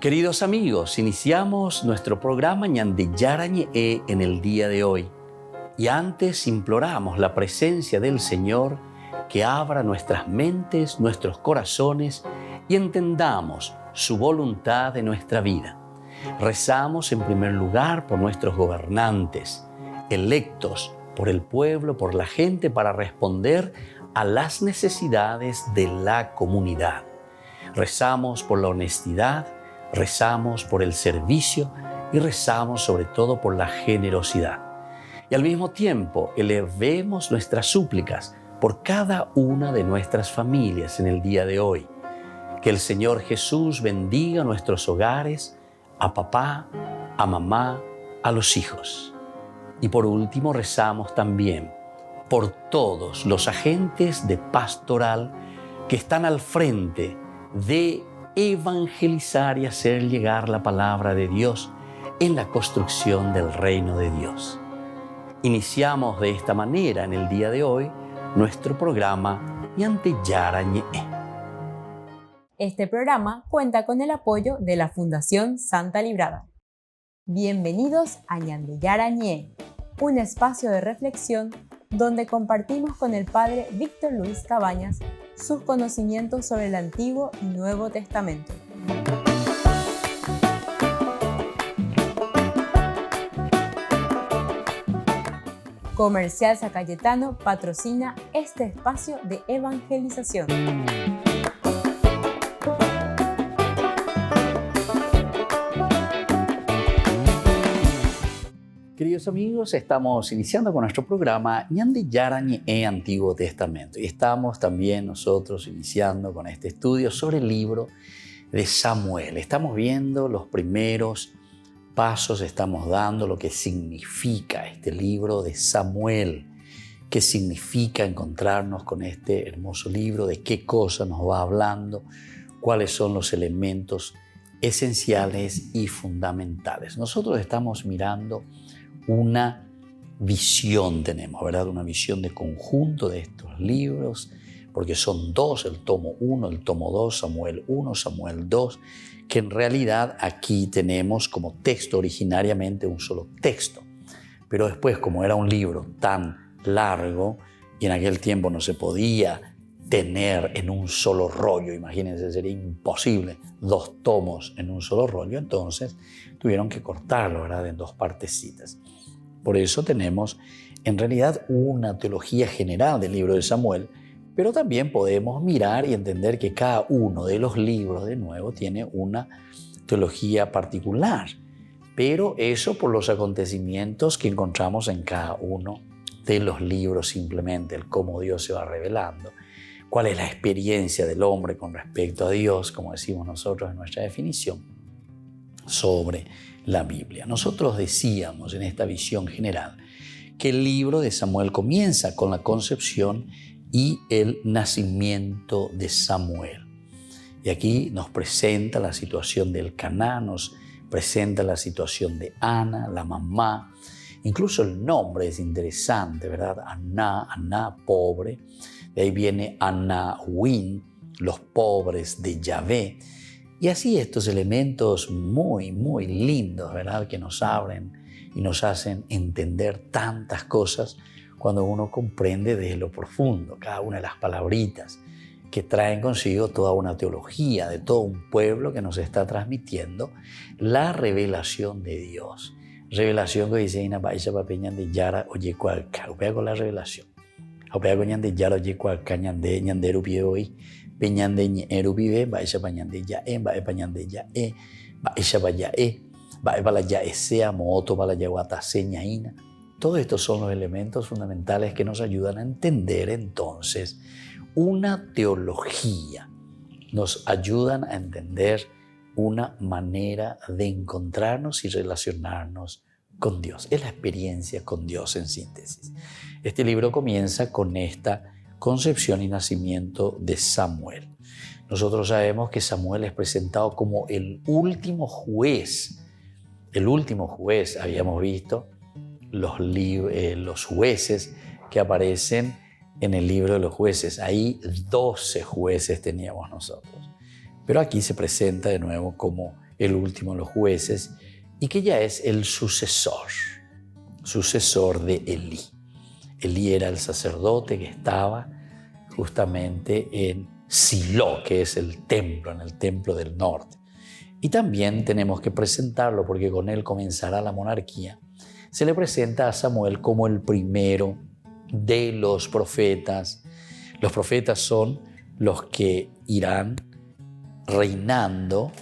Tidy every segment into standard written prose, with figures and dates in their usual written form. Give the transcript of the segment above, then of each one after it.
Queridos amigos, iniciamos nuestro programa Ñande Yarañe en el día de hoy. Y antes imploramos la presencia del Señor que abra nuestras mentes, nuestros corazones y entendamos su voluntad en nuestra vida. Rezamos en primer lugar por nuestros gobernantes, electos por el pueblo, por la gente, para responder a las necesidades de la comunidad. Rezamos por la honestidad, rezamos por el servicio y rezamos sobre todo por la generosidad. Y al mismo tiempo elevemos nuestras súplicas por cada una de nuestras familias en el día de hoy. Que el Señor Jesús bendiga nuestros hogares, a papá, a mamá, a los hijos. Y por último rezamos también por todos los agentes de pastoral que están al frente de evangelizar y hacer llegar la palabra de Dios en la construcción del reino de Dios. Iniciamos de esta manera en el día de hoy nuestro programa Ñande Yarañe. Este programa cuenta con el apoyo de la Fundación Santa Librada. Bienvenidos a Ñande Yarañe, un espacio de reflexión donde compartimos con el Padre Víctor Luis Cabañas sus conocimientos sobre el Antiguo y Nuevo Testamento. Comercial San Cayetano patrocina este espacio de evangelización. Queridos amigos, estamos iniciando con nuestro programa Ñande Yarañe Antiguo Testamento. Y estamos también nosotros iniciando con este estudio sobre el libro de Samuel. Estamos viendo los primeros pasos, estamos dando lo que significa este libro de Samuel. ¿Qué significa encontrarnos con este hermoso libro? ¿De qué cosa nos va hablando? ¿Cuáles son los elementos esenciales y fundamentales? Nosotros estamos mirando una visión, tenemos, ¿verdad? Una visión de conjunto de estos libros, porque son dos, el tomo 1, el tomo 2, Samuel 1, Samuel 2, que en realidad aquí tenemos como texto originariamente un solo texto. Pero después, como era un libro tan largo y en aquel tiempo no se podía tener en un solo rollo, imagínense, sería imposible 2 tomos en un solo rollo, entonces tuvieron que cortarlo, ¿verdad?, en 2 partecitas. Por eso tenemos en realidad una teología general del libro de Samuel, pero también podemos mirar y entender que cada uno de los libros, de nuevo, tiene una teología particular, pero eso por los acontecimientos que encontramos en cada uno de los libros, simplemente el cómo Dios se va revelando, cuál es la experiencia del hombre con respecto a Dios, como decimos nosotros en nuestra definición, sobre la Biblia. Nosotros decíamos en esta visión general que el libro de Samuel comienza con la concepción y el nacimiento de Samuel. Y aquí nos presenta la situación del Caná, nos presenta la situación de Ana, la mamá. Incluso el nombre es interesante, ¿verdad? Aná, pobre. De ahí viene Anahuín, los pobres de Yahvé. Y así estos elementos muy, muy lindos, ¿verdad? Que nos abren y nos hacen entender tantas cosas cuando uno comprende desde lo profundo cada una de las palabritas que traen consigo toda una teología de todo un pueblo que nos está transmitiendo la revelación de Dios. Revelación que dice Ina Baisha Papeñan de Yara oye cualca. Upea con la revelación. Upea con Ñande Yara oye cualca Ñande Ñanderu pie hoy. Peñande Ñeru vive, Baisha Pañande Yae, Bae Pañande Yae, Baisha Payae, Bae Pala Yae sea, Mooto Pala Yaguata Señaína. Todos estos son los elementos fundamentales que nos ayudan a entender entonces una teología, nos ayudan a entender una manera de encontrarnos y relacionarnos con Dios. Es la experiencia con Dios en síntesis. Este libro comienza con esta concepción y nacimiento de Samuel. Nosotros sabemos que Samuel es presentado como el último juez. El último juez, habíamos visto los jueces que aparecen en el libro de los jueces. Ahí 12 jueces teníamos nosotros. Pero aquí se presenta de nuevo como el último de los jueces, y que ya es el sucesor de Elí. Elí era el sacerdote que estaba justamente en Silo, que es el templo, en el templo del norte. Y también tenemos que presentarlo porque con él comenzará la monarquía. Se le presenta a Samuel como el primero de los profetas. Los profetas son los que irán reinando,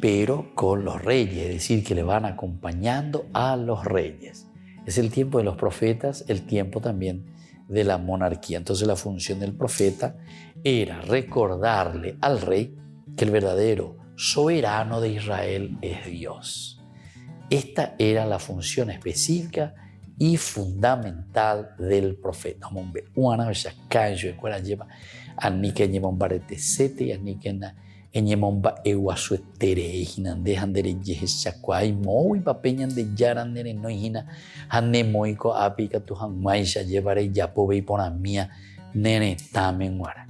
pero con los reyes, es decir, que le van acompañando a los reyes. Es el tiempo de los profetas, el tiempo también de la monarquía. Entonces la función del profeta era recordarle al rey que el verdadero soberano de Israel es Dios. Esta era la función específica y fundamental del profeta. Eñemomba eguasuetere ejinande handere yeheshakwai moi papeñande yarandere noihina hanemoiko apika tuhan maisha llevaré yapobe y ponamia nene tamenguara.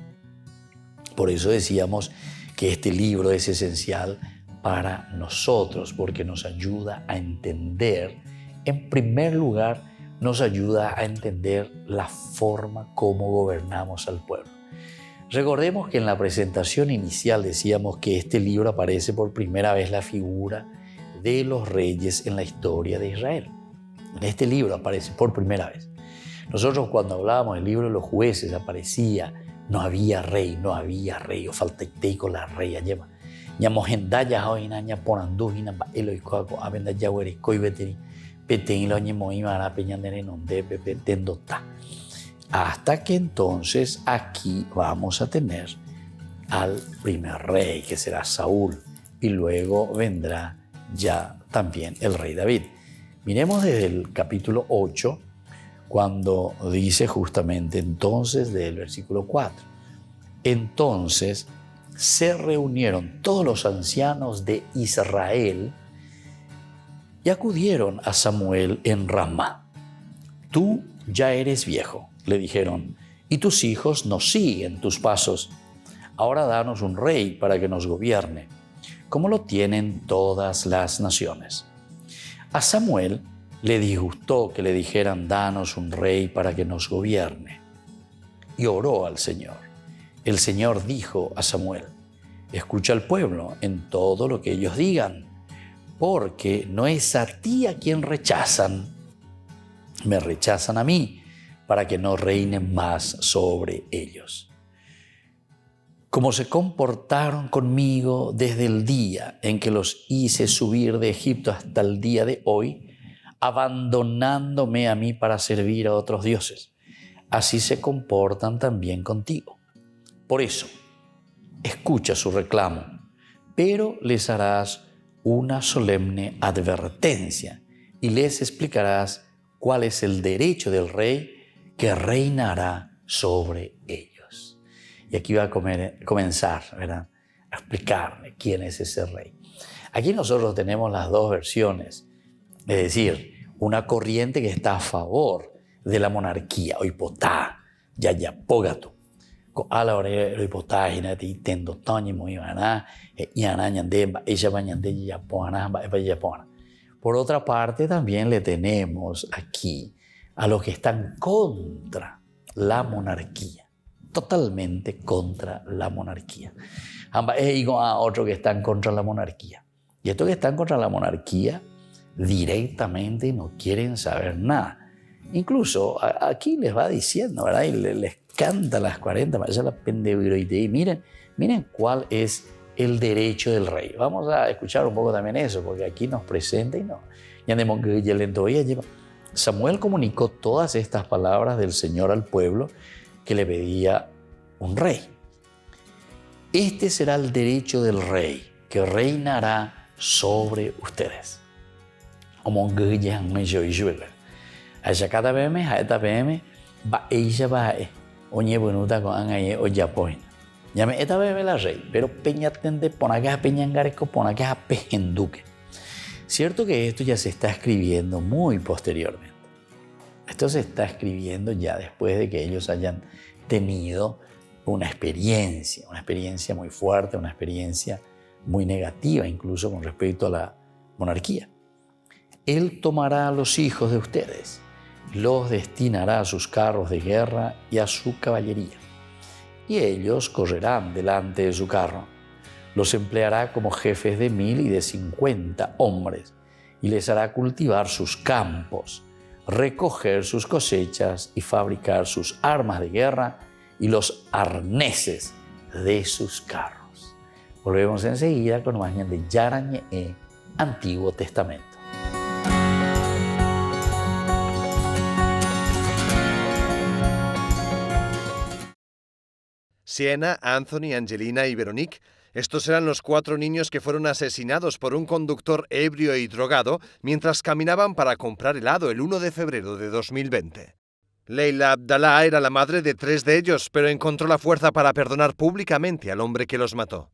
Por eso decíamos que este libro es esencial para nosotros porque nos ayuda a entender, en primer lugar, nos ayuda a entender la forma como gobernamos al pueblo. Recordemos que en la presentación inicial decíamos que este libro aparece por primera vez la figura de los reyes en la historia de Israel. En este libro aparece por primera vez. Nosotros cuando hablábamos del libro de los jueces aparecía, no había rey, o faltaitei con la rey, allema. Ñamohendaya hoinaña porandujina ba eloikoako abenda yawere koibeteri petén lo ñemoimara peñandere nonde pepe tendota. Hasta que entonces aquí vamos a tener al primer rey, que será Saúl, y luego vendrá ya también el rey David. Miremos desde el capítulo 8, cuando dice justamente entonces del versículo 4. Entonces se reunieron todos los ancianos de Israel y acudieron a Samuel en Ramá. Tú ya eres viejo, le dijeron, y tus hijos nos siguen tus pasos. Ahora danos un rey para que nos gobierne, como lo tienen todas las naciones. A Samuel le disgustó que le dijeran, danos un rey para que nos gobierne. Y oró al Señor. El Señor dijo a Samuel, escucha al pueblo en todo lo que ellos digan, porque no es a ti a quien rechazan, me rechazan a mí, para que no reinen más sobre ellos. Como se comportaron conmigo desde el día en que los hice subir de Egipto hasta el día de hoy, abandonándome a mí para servir a otros dioses, así se comportan también contigo. Por eso, escucha su reclamo, pero les harás una solemne advertencia y les explicarás cuál es el derecho del rey que reinará sobre ellos. Y aquí va a comenzar, ¿verdad?, a explicarle quién es ese rey. Aquí nosotros tenemos las dos versiones, es decir, una corriente que está a favor de la monarquía, oipotá, yayapógato, a la hora de oipotá, jinati, tendo toñi, moivana, yanañandemba, ella bañande, yapona, yapona. Por otra parte, también le tenemos aquí a los que están contra la monarquía, totalmente contra la monarquía. A otros que están contra la monarquía. Y estos que están contra la monarquía directamente no quieren saber nada. Incluso aquí les va diciendo, ¿verdad? Y les canta las 40, y miren cuál es el derecho del rey. Vamos a escuchar un poco también eso, porque aquí nos presenta y no. Samuel comunicó todas estas palabras del Señor al pueblo que le pedía un rey. Este será el derecho del rey, que reinará sobre ustedes. Llame esta vez la rey, pero peñatende ponaca peñangareco ponaca pejenduque. Cierto que esto ya se está escribiendo muy posteriormente. Esto se está escribiendo ya después de que ellos hayan tenido una experiencia muy fuerte, una experiencia muy negativa incluso con respecto a la monarquía. Él tomará a los hijos de ustedes, los destinará a sus carros de guerra y a su caballería, y ellos correrán delante de su carro. Los empleará como jefes de 1000 y de 50 hombres, y les hará cultivar sus campos, recoger sus cosechas y fabricar sus armas de guerra y los arneses de sus carros. Volvemos enseguida con más de Yarañé, Antiguo Testamento. Sienna, Anthony, Angelina y Veronique. Estos eran los 4 niños que fueron asesinados por un conductor ebrio y drogado mientras caminaban para comprar helado el 1 de febrero de 2020. Leila Abdallah era la madre de 3 de ellos, pero encontró la fuerza para perdonar públicamente al hombre que los mató.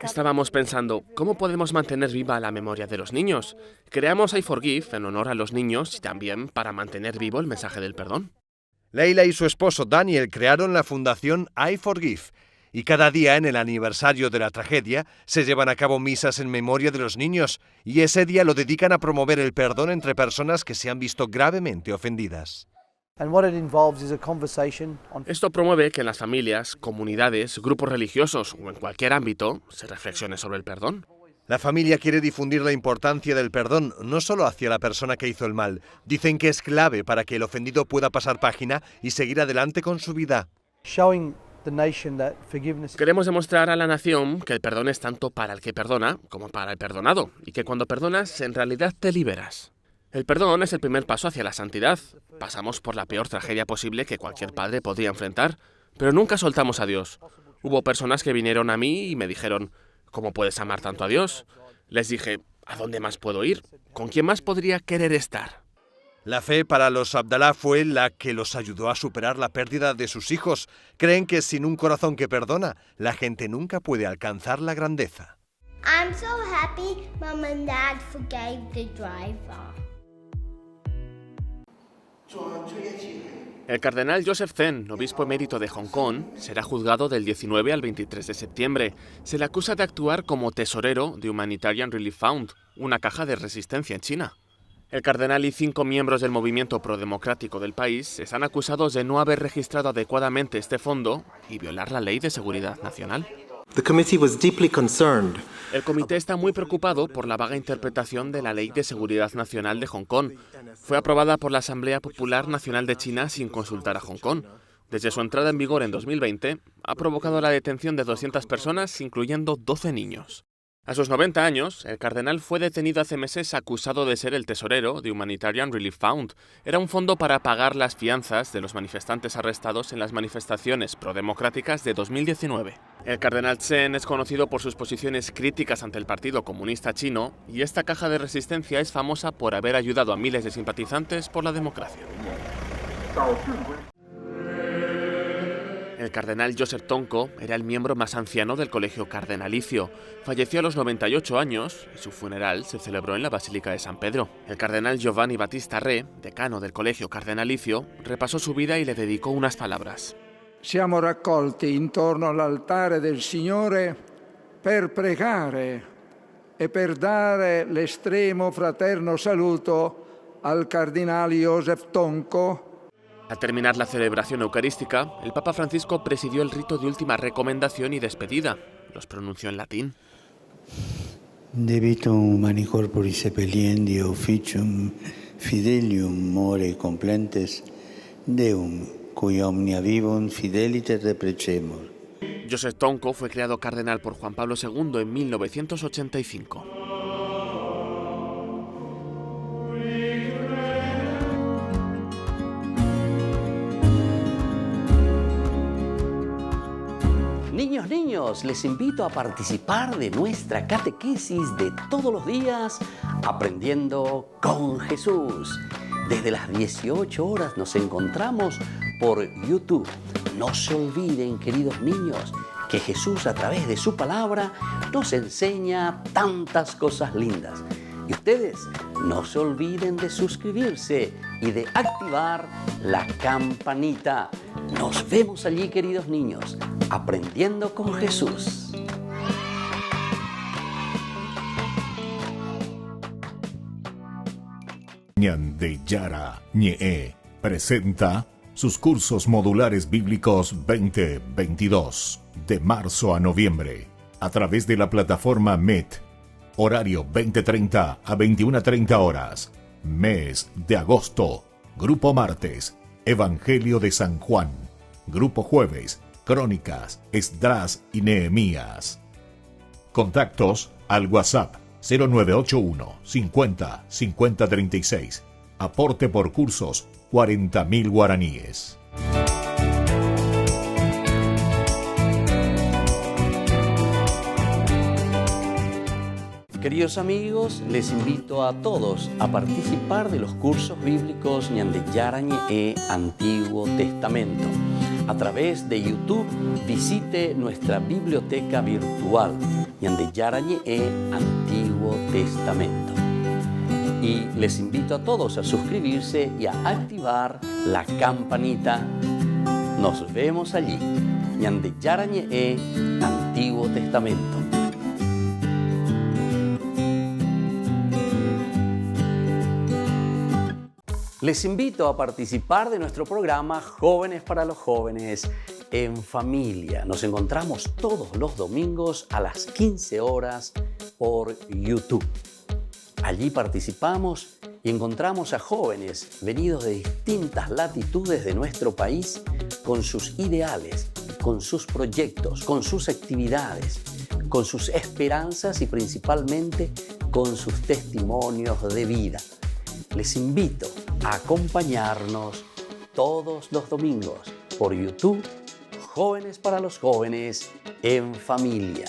Estábamos pensando, ¿cómo podemos mantener viva la memoria de los niños? Creamos iForgive en honor a los niños y también para mantener vivo el mensaje del perdón. Leila y su esposo Daniel crearon la fundación iForgive, y cada día en el aniversario de la tragedia se llevan a cabo misas en memoria de los niños, y ese día lo dedican a promover el perdón entre personas que se han visto gravemente ofendidas. Esto promueve que en las familias, comunidades, grupos religiosos o en cualquier ámbito se reflexione sobre el perdón. La familia quiere difundir la importancia del perdón, no solo hacia la persona que hizo el mal. Dicen que es clave para que el ofendido pueda pasar página y seguir adelante con su vida. Queremos demostrar a la nación que el perdón es tanto para el que perdona como para el perdonado, y que cuando perdonas en realidad te liberas. El perdón es el primer paso hacia la santidad. Pasamos por la peor tragedia posible que cualquier padre podría enfrentar, pero nunca soltamos a Dios. Hubo personas que vinieron a mí y me dijeron: ¿cómo puedes amar tanto a Dios? Les dije: ¿a dónde más puedo ir? ¿Con quién más podría querer estar? La fe para los Abdallah fue la que los ayudó a superar la pérdida de sus hijos. Creen que sin un corazón que perdona, la gente nunca puede alcanzar la grandeza. I'm so happy Mom and Dad forgave the driver. El cardenal Joseph Zen, obispo emérito de Hong Kong, será juzgado del 19 al 23 de septiembre. Se le acusa de actuar como tesorero de Humanitarian Relief Fund, una caja de resistencia en China. El cardenal y 5 miembros del movimiento prodemocrático del país están acusados de no haber registrado adecuadamente este fondo y violar la ley de seguridad nacional. El comité está muy preocupado por la vaga interpretación de la Ley de Seguridad Nacional de Hong Kong. Fue aprobada por la Asamblea Popular Nacional de China sin consultar a Hong Kong. Desde su entrada en vigor en 2020, ha provocado la detención de 200 personas, incluyendo 12 niños. A sus 90 años, el cardenal fue detenido hace meses acusado de ser el tesorero de Humanitarian Relief Fund. Era un fondo para pagar las fianzas de los manifestantes arrestados en las manifestaciones prodemocráticas de 2019. El cardenal Chen es conocido por sus posiciones críticas ante el Partido Comunista Chino, y esta caja de resistencia es famosa por haber ayudado a miles de simpatizantes por la democracia. El cardenal Joseph Tonko era el miembro más anciano del colegio cardenalicio. Falleció a los 98 años y su funeral se celebró en la Basílica de San Pedro. El cardenal Giovanni Battista Re, decano del colegio cardenalicio, repasó su vida y le dedicó unas palabras. Siamo raccolti intorno all'altare del Signore per pregare e per dare l'estremo fraterno saluto al cardinale Joseph Tonko. Al terminar la celebración eucarística, el Papa Francisco presidió el rito de última recomendación y despedida. Los pronunció en latín. Debitum humani corpori sepeliendi officium fidelium more complentes Deum, cui omnia vivum fidelite reprecemur. Joseph Tonko fue creado cardenal por Juan Pablo II en 1985. Niños, les invito a participar de nuestra catequesis de todos los días, Aprendiendo con Jesús. Desde las 18 horas nos encontramos por YouTube. No se olviden, queridos niños, que Jesús a través de su palabra nos enseña tantas cosas lindas. Y ustedes no se olviden de suscribirse y de activar la campanita. Nos vemos allí, queridos niños, aprendiendo con Jesús. Ñande Yara Ñe presenta sus cursos modulares bíblicos 2022 de marzo a noviembre a través de la plataforma Meet. Horario 20:30 a 21:30 horas. Mes de agosto. Grupo martes, Evangelio de San Juan. Grupo jueves, Crónicas, Esdras y Nehemías. Contactos al WhatsApp 0981 50 50 36. Aporte por cursos 40.000 guaraníes. Queridos amigos, les invito a todos a participar de los cursos bíblicos Ñande Yara Ñe Antiguo Testamento. A través de YouTube visite nuestra biblioteca virtual Ñande Yara Ñe Antiguo Testamento. Y les invito a todos a suscribirse y a activar la campanita. Nos vemos allí. Ñande Yara Ñe Antiguo Testamento. Les invito a participar de nuestro programa Jóvenes para los Jóvenes en Familia. Nos encontramos todos los domingos a las 15 horas por YouTube. Allí participamos y encontramos a jóvenes venidos de distintas latitudes de nuestro país con sus ideales, con sus proyectos, con sus actividades, con sus esperanzas y principalmente con sus testimonios de vida. Les invito a acompañarnos todos los domingos por YouTube, Jóvenes para los Jóvenes en Familia.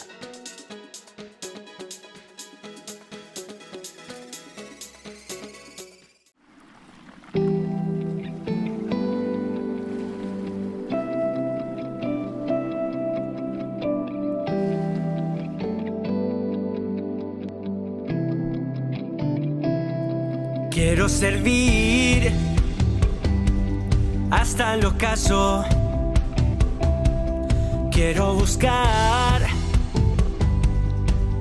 Quiero servir hasta el ocaso. Quiero buscar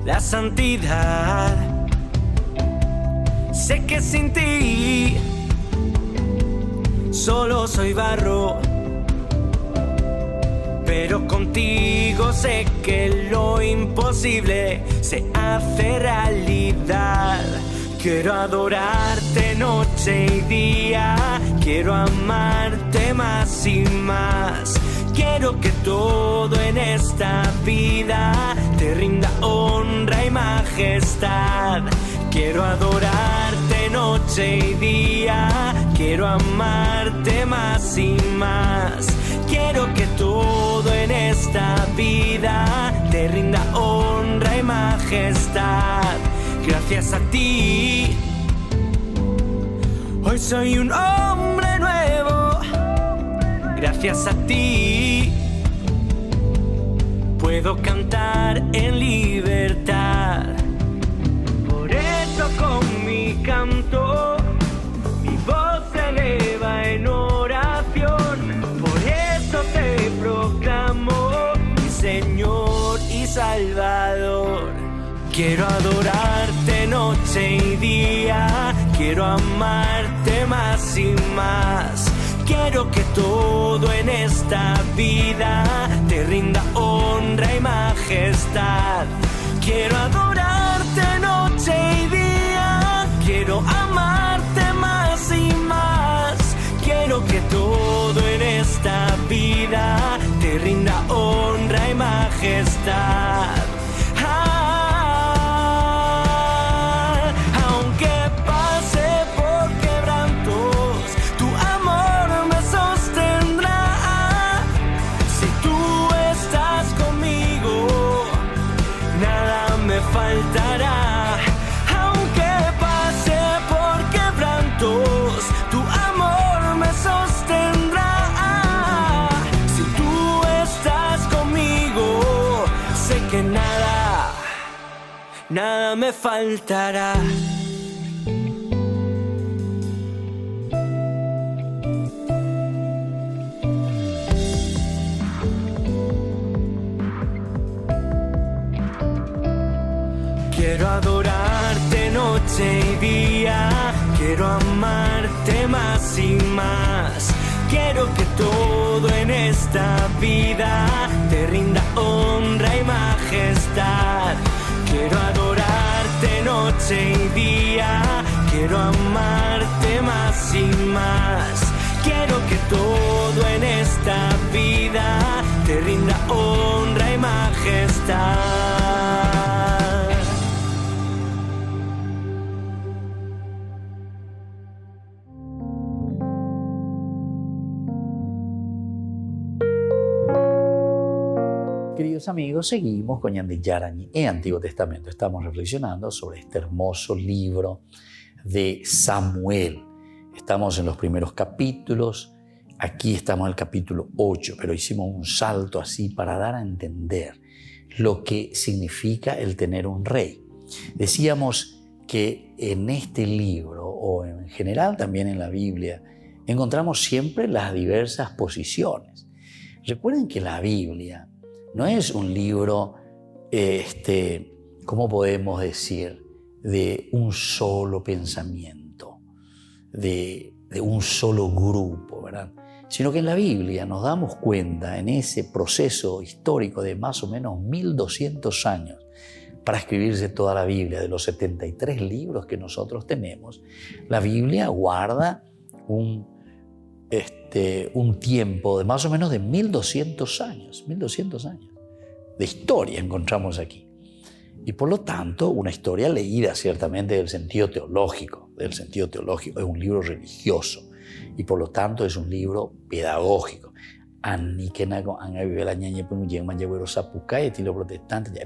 la santidad. Sé que sin ti solo soy barro, pero contigo sé que lo imposible se hace realidad. Quiero adorarte noche y día, quiero amarte más y más. Quiero que todo en esta vida te rinda honra y majestad. Quiero adorarte noche y día, quiero amarte más y más. Quiero que todo en esta vida te rinda honra y majestad. Gracias a ti, hoy soy un hombre nuevo. Gracias a ti, puedo cantar en libertad. Por eso con mi canto, mi voz se eleva en oración. Por eso te proclamo mi Señor y Salvador. Quiero adorarte noche y día, quiero amarte más y más. Quiero que todo en esta vida te rinda honra y majestad. Quiero adorarte noche y día, quiero amarte más y más. Quiero que todo en esta vida te rinda honra y majestad. Faltará, aunque pase por quebrantos, tu amor me sostendrá. Si tú estás conmigo, sé que nada me faltará. Quiero adorarte noche noche y día. Quiero amarte más y más. Quiero que todo en esta vida te rinda honra y majestad. Quiero adorarte noche y día. Quiero amarte más y más. Quiero que todo en esta vida te rinda honra y majestad. Queridos amigos, seguimos con Ñande Yarañi en Antiguo Testamento. Estamos reflexionando sobre este hermoso libro de Samuel. Estamos en los primeros capítulos. Aquí estamos en el capítulo 8, pero hicimos un salto así para dar a entender lo que significa el tener un rey. Decíamos que en este libro, o en general también en la Biblia, encontramos siempre las diversas posiciones. Recuerden que la Biblia no es un libro, ¿cómo podemos decir?, de un solo pensamiento, de un solo grupo, ¿verdad? Sino que en la Biblia nos damos cuenta, en ese proceso histórico de más o menos 1200 años, para escribirse toda la Biblia, de los 73 libros que nosotros tenemos, la Biblia guarda un tiempo de más o menos de 1200 años de historia encontramos aquí. Y por lo tanto, una historia leída ciertamente del sentido teológico. Es un libro religioso y por lo tanto es un libro pedagógico.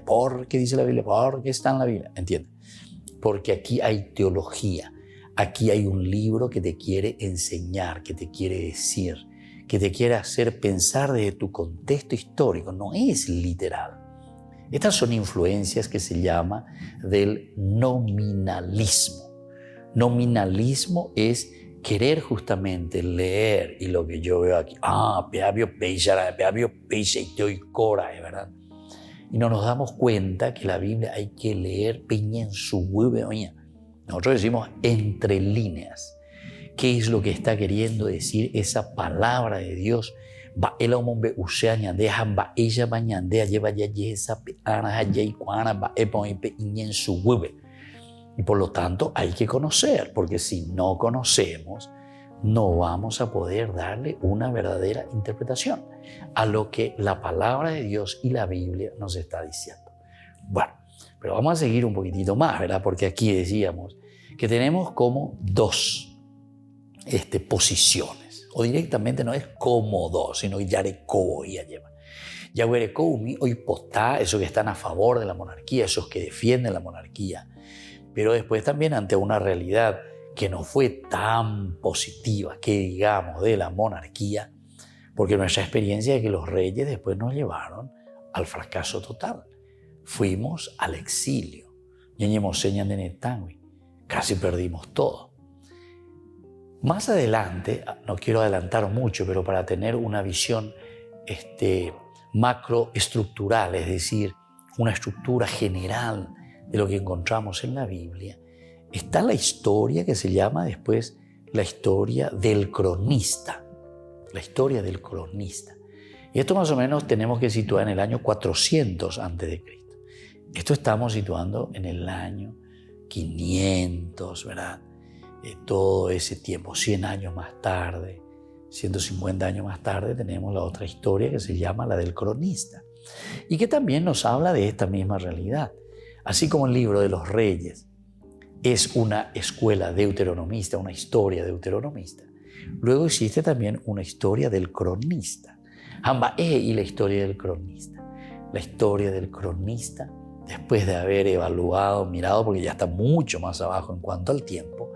¿Por qué dice la Biblia? ¿Por qué está en la Biblia? ¿Entiendes? Porque aquí hay teología. Aquí hay un libro que te quiere enseñar, que te quiere decir, que te quiere hacer pensar desde tu contexto histórico. No es literal. Estas son influencias que se llama del nominalismo. Nominalismo es querer justamente leer, y lo que yo veo aquí, ¿verdad? Y no nos damos cuenta que la Biblia hay que leer en su hueveoña. Nosotros decimos entre líneas. ¿Qué es lo que está queriendo decir esa palabra de Dios? Y por lo tanto hay que conocer, porque si no conocemos, no vamos a poder darle una verdadera interpretación a lo que la palabra de Dios y la Biblia nos está diciendo. Bueno, pero vamos a seguir un poquitito más, ¿verdad? Porque aquí decíamos que tenemos como dos posiciones, o directamente no es como dos, sino que yarecobo y lleva. Yaguerecobo hoy postá, esos que están a favor de la monarquía, esos que defienden la monarquía, pero después también ante una realidad que no fue tan positiva, que digamos, de la monarquía, porque nuestra experiencia es que los reyes después nos llevaron al fracaso total. Fuimos al exilio. Casi perdimos todo. Más adelante, no quiero adelantar mucho, pero para tener una visión macroestructural, es decir, una estructura general de lo que encontramos en la Biblia, está la historia que se llama después la historia del cronista. La historia del cronista. Y esto más o menos tenemos que situar en el año 400 a.C. Esto estamos situando en el año 500, ¿verdad? Todo ese tiempo, 100 años más tarde, 150 años más tarde, tenemos la otra historia que se llama la del cronista y que también nos habla de esta misma realidad. Así como el libro de los Reyes es una escuela deuteronomista, una historia deuteronomista, luego existe también una historia del cronista. Y la historia del cronista. La historia del cronista, después de haber evaluado, mirado, porque ya está mucho más abajo en cuanto al tiempo,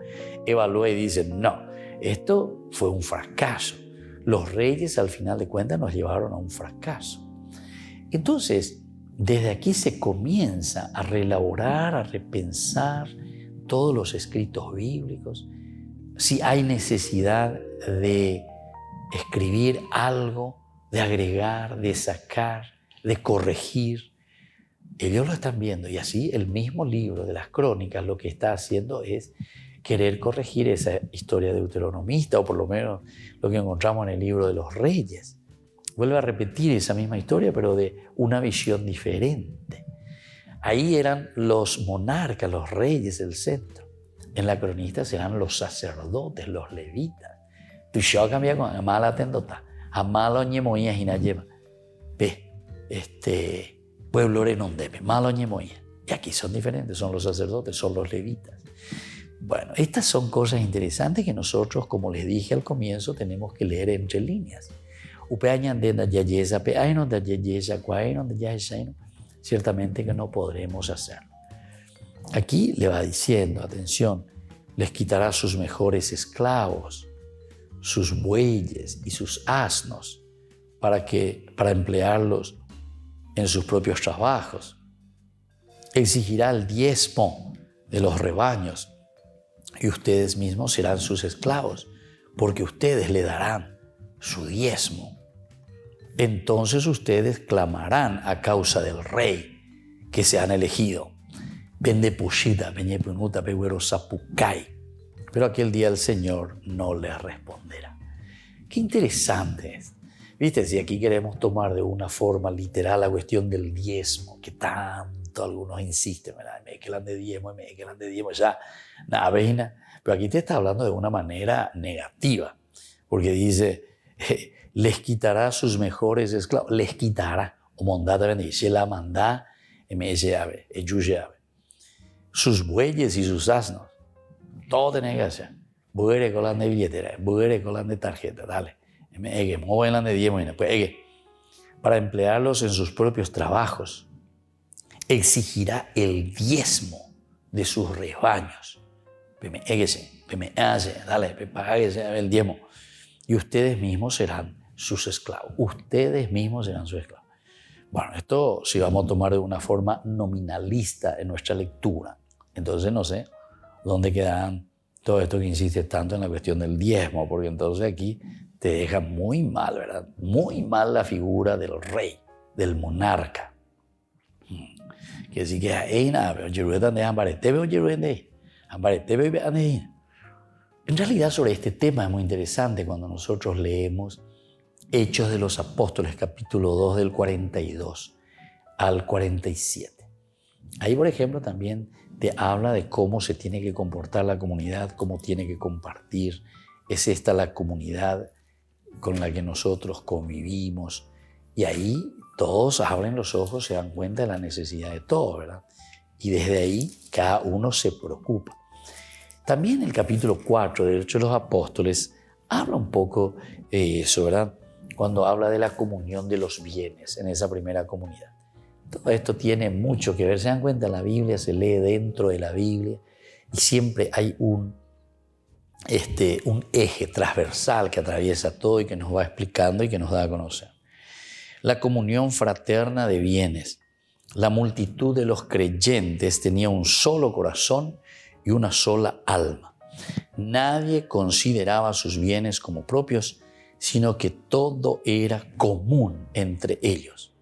evalúa y dice, no, esto fue un fracaso. Los reyes, al final de cuentas, nos llevaron a un fracaso. Entonces, desde aquí se comienza a reelaborar, a repensar todos los escritos bíblicos. Si hay necesidad de escribir algo, de agregar, de sacar, de corregir, Ellos lo están viendo y así el mismo libro de las crónicas lo que está haciendo es querer corregir esa historia deuteronomista, o por lo menos lo que encontramos en el libro de los Reyes. Vuelve a repetir esa misma historia, pero de una visión diferente. Ahí eran los monarcas, los reyes del centro. En la cronista serán los sacerdotes, los levitas. Tu show cambia con amala tendota, amalo ñemoía jinayema. Ve, pueblo renondeme, malo ñemoía. Y aquí son diferentes, son los sacerdotes, son los levitas. Bueno, estas son cosas interesantes que nosotros, como les dije al comienzo, tenemos que leer entre líneas. Ciertamente que no podremos hacerlo. Aquí le va diciendo, atención, les quitará sus mejores esclavos, sus bueyes y sus asnos para emplearlos en sus propios trabajos. Exigirá el diezmo de los rebaños y ustedes mismos serán sus esclavos, porque ustedes le darán su diezmo. Entonces ustedes clamarán a causa del rey que se han elegido. Pero aquel día el Señor no les responderá. Qué interesante es. ¿Viste? Si aquí queremos tomar de una forma literal la cuestión del diezmo, que tanto algunos insisten, ¿verdad? Me quedan de diezmo, ya, nada, veina. Pero aquí te está hablando de una manera negativa, porque dice, les quitará sus mejores esclavos, les quitará, o mondata bendice, la mandá, sus bueyes y sus asnos, todo tenés que hacer. Buere colan de billetera, buere colan de tarjeta, dale. Mueven de diezmo, pues, para emplearlos en sus propios trabajos. Exigirá el diezmo de sus rebaños. Dale, páguese el diezmo. Y ustedes mismos serán sus esclavos. Ustedes mismos serán sus esclavos. Bueno, esto si vamos a tomar de una forma nominalista en nuestra lectura. Entonces no sé dónde quedan todo esto que insiste tanto en la cuestión del diezmo, porque entonces aquí te deja muy mal, ¿verdad? Muy mal la figura del rey, del monarca. Que sí que hay nada, pero Jerusalén de Ambarete, veo Jerusalén, Ambarete, veo Ambarete. En realidad sobre este tema es muy interesante cuando nosotros leemos Hechos de los Apóstoles, capítulo 2, del 42 al 47. Ahí, por ejemplo, también te habla de cómo se tiene que comportar la comunidad, cómo tiene que compartir. Es esta la comunidad con la que nosotros convivimos. Y ahí todos abren los ojos, se dan cuenta de la necesidad de todos, ¿verdad? Y desde ahí cada uno se preocupa. También el capítulo 4 de Hechos de los Apóstoles habla un poco eso, ¿verdad? Cuando habla de la comunión de los bienes en esa primera comunidad. Todo esto tiene mucho que ver. Se dan cuenta, la Biblia se lee dentro de la Biblia y siempre hay un eje transversal que atraviesa todo y que nos va explicando y que nos da a conocer. La comunión fraterna de bienes. La multitud de los creyentes tenía un solo corazón y una sola alma. Nadie consideraba sus bienes como propios, sino que todo era común entre ellos.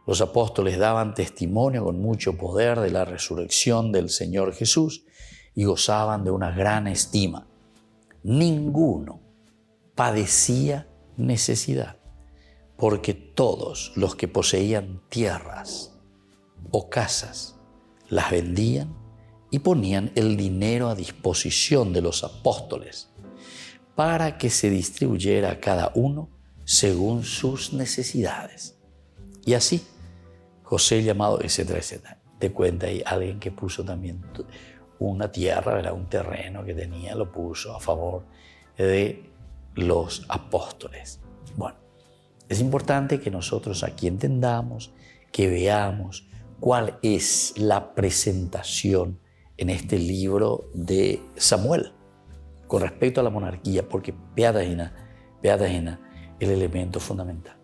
Los apóstoles daban testimonio con mucho poder de la resurrección del Señor Jesús y gozaban de una gran estima. Ninguno padecía necesidad, porque todos los que poseían tierras o casas las vendían y ponían el dinero a disposición de los apóstoles para que se distribuyera a cada uno según sus necesidades. Y así, José llamado, etcétera, etcétera. Te cuenta ahí alguien que puso también una tierra, ¿verdad? Un terreno que tenía, lo puso a favor de los apóstoles. Bueno, es importante que nosotros aquí entendamos, que veamos cuál es la presentación en este libro de Samuel con respecto a la monarquía, porque Beatagina el elemento fundamental.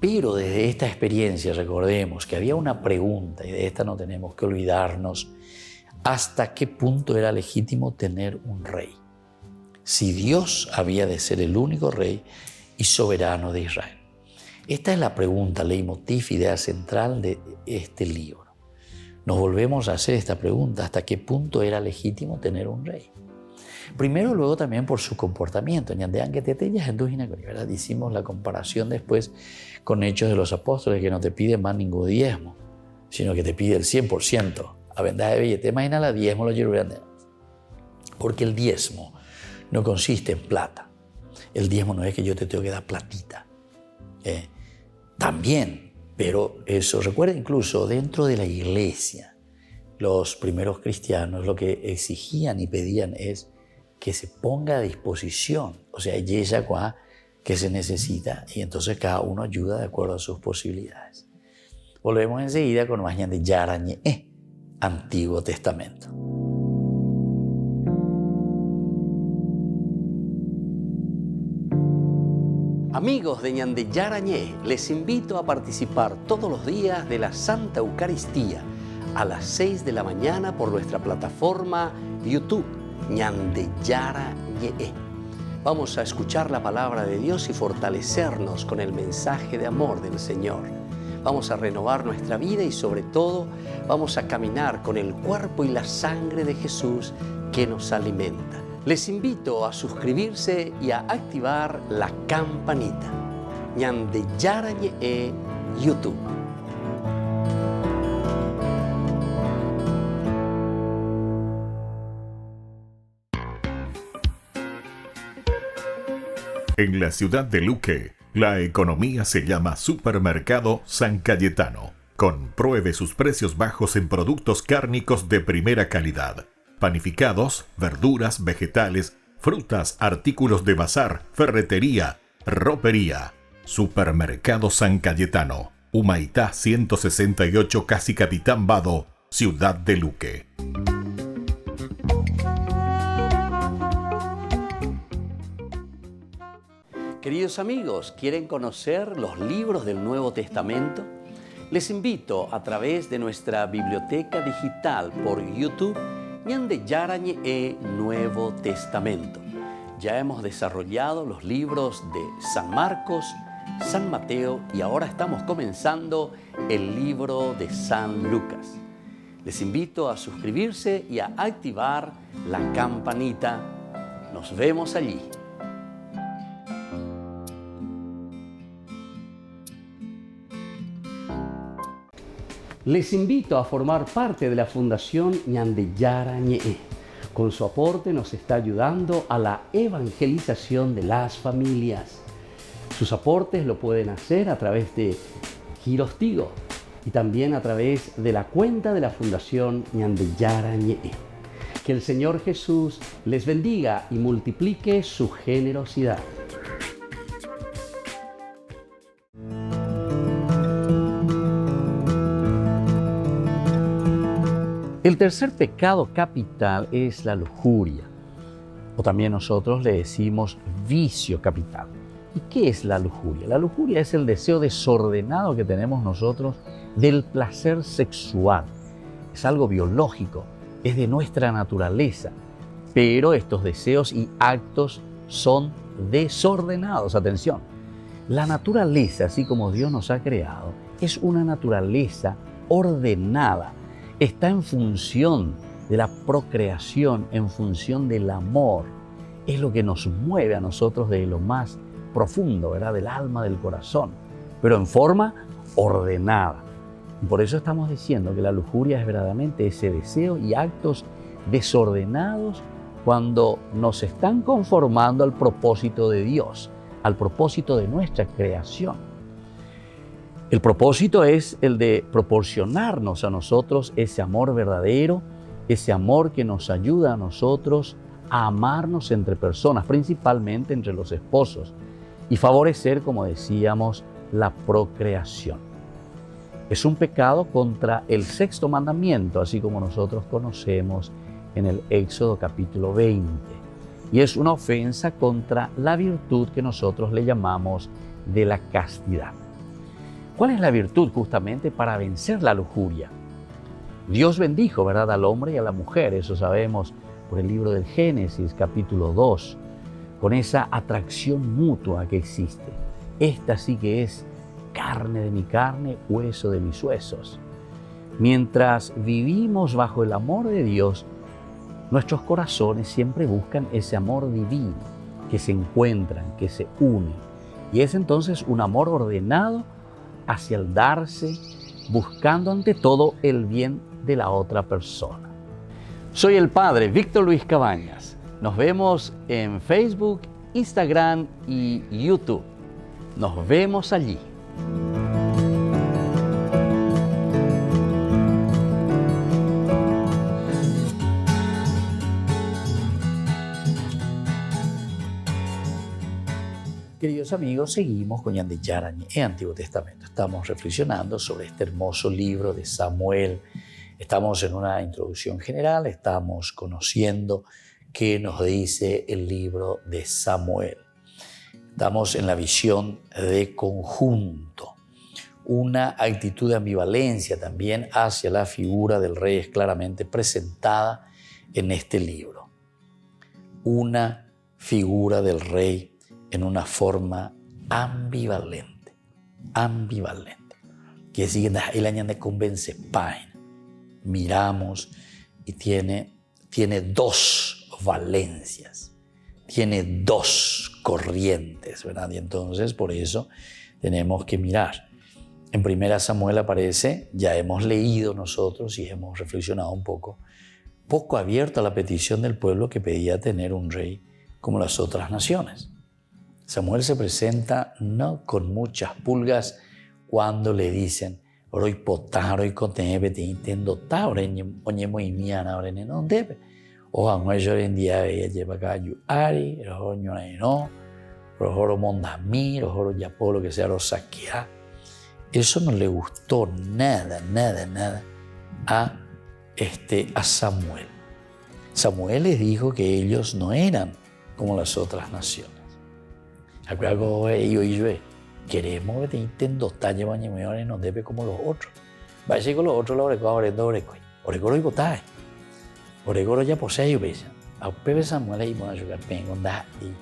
Pero desde esta experiencia recordemos que había una pregunta, y de esta no tenemos que olvidarnos, ¿hasta qué punto era legítimo tener un rey? Si Dios había de ser el único rey y soberano de Israel. Esta es la pregunta, leitmotiv, idea central de este libro. nos volvemos a hacer esta pregunta: ¿hasta qué punto era legítimo tener un rey? Primero, luego también por su comportamiento. ¿Verdad? Hicimos la comparación después con Hechos de los Apóstoles, que no te pide más ningún diezmo, sino que te pide el 100%. A venda de billete, imagina la diezmo lo llevan. Porque el diezmo no consiste en plata. El diezmo no es que yo te tengo que dar platita. También, pero eso, recuerda, incluso dentro de la iglesia, los primeros cristianos lo que exigían y pedían es que se ponga a disposición, o sea, ella que se necesita, y entonces cada uno ayuda de acuerdo a sus posibilidades. Volvemos enseguida con más de Yarañe, Antiguo Testamento. Amigos de Ñande Yarañé, les invito a participar todos los días de la Santa Eucaristía a las 6 de la mañana por nuestra plataforma YouTube, Ñande Yarañé. Vamos a escuchar la palabra de Dios y fortalecernos con el mensaje de amor del Señor. Vamos a renovar nuestra vida y sobre todo vamos a caminar con el cuerpo y la sangre de Jesús que nos alimenta. Les invito a suscribirse y a activar la campanita. Ñande Yarañé YouTube. En la ciudad de Luque, la economía se llama Supermercado San Cayetano. Compruebe sus precios bajos en productos cárnicos de primera calidad. Panificados, verduras, vegetales, frutas, artículos de bazar, ferretería, ropería. Supermercado San Cayetano, Humaitá 168, Casi Capitán Vado, ciudad de Luque. Queridos amigos, ¿quieren conocer los libros del Nuevo Testamento? Les invito a través de nuestra biblioteca digital por YouTube, Ñande Yarañé Nuevo Testamento. Ya hemos desarrollado los libros de San Marcos, San Mateo y ahora estamos comenzando el libro de San Lucas. Les invito a suscribirse y a activar la campanita. Nos vemos allí. Les invito a formar parte de la Fundación Ñande Yarañé. Con su aporte nos está ayudando a la evangelización de las familias. Sus aportes lo pueden hacer a través de Giros Tigo y también a través de la cuenta de la Fundación Ñande Yarañé. Que el Señor Jesús les bendiga y multiplique su generosidad. El tercer pecado capital es la lujuria, o también nosotros le decimos vicio capital. ¿Y qué es la lujuria? La lujuria es el deseo desordenado que tenemos nosotros del placer sexual. Es algo biológico, es de nuestra naturaleza, pero estos deseos y actos son desordenados. Atención, la naturaleza, así como Dios nos ha creado, es una naturaleza ordenada. Está en función de la procreación, en función del amor. Es lo que nos mueve a nosotros de lo más profundo, ¿verdad? Del alma, del corazón, pero en forma ordenada. Y por eso estamos diciendo que la lujuria es verdaderamente ese deseo y actos desordenados cuando nos están conformando al propósito de Dios, al propósito de nuestra creación. El propósito es el de proporcionarnos a nosotros ese amor verdadero, ese amor que nos ayuda a nosotros a amarnos entre personas, principalmente entre los esposos, y favorecer, como decíamos, la procreación. Es un pecado contra el sexto mandamiento, así como nosotros conocemos en el Éxodo capítulo 20. Y es una ofensa contra la virtud que nosotros le llamamos de la castidad. ¿Cuál es la virtud justamente para vencer la lujuria? Dios bendijo, ¿verdad?, al hombre y a la mujer, eso sabemos por el libro del Génesis, capítulo 2, con esa atracción mutua que existe. Esta sí que es carne de mi carne, hueso de mis huesos. Mientras vivimos bajo el amor de Dios, nuestros corazones siempre buscan ese amor divino, que se encuentran, que se unen. Y es entonces un amor ordenado hacia el darse, buscando ante todo el bien de la otra persona. Soy el Padre Víctor Luis Cabañas. Nos vemos en Facebook, Instagram y YouTube. Nos vemos allí. Queridos amigos, seguimos con Ñande Yarañe en Antiguo Testamento. Estamos reflexionando sobre este hermoso libro de Samuel. Estamos en una introducción general, estamos conociendo qué nos dice el libro de Samuel. Estamos en la visión de conjunto. Una actitud de ambivalencia también hacia la figura del rey es claramente presentada en este libro. Una figura del rey en una forma ambivalente. Que sigue el año de convence pain. Miramos y tiene dos valencias, tiene dos corrientes, ¿verdad? Y entonces por eso tenemos que mirar. En 1 Samuel aparece, ya hemos leído nosotros y hemos reflexionado un poco abierto a la petición del pueblo que pedía tener un rey como las otras naciones. Samuel se presenta no con muchas pulgas cuando le dicen Oroi potaro y contebe te intendo taure oñe muy miana ore no debe o a yo en día ella lleva gallo ari rojo no rojo mondami rojo ya por lo que sea lo saquea. Eso no le gustó nada a Samuel. Samuel les dijo que ellos no eran como las otras naciones. Algo queremos que intento talle baño no debe como los otros. Va a decir con los otros la orecoro y botai. Orecoro ya posee y besa. A Pepe Samuel y bueno yo pengo da y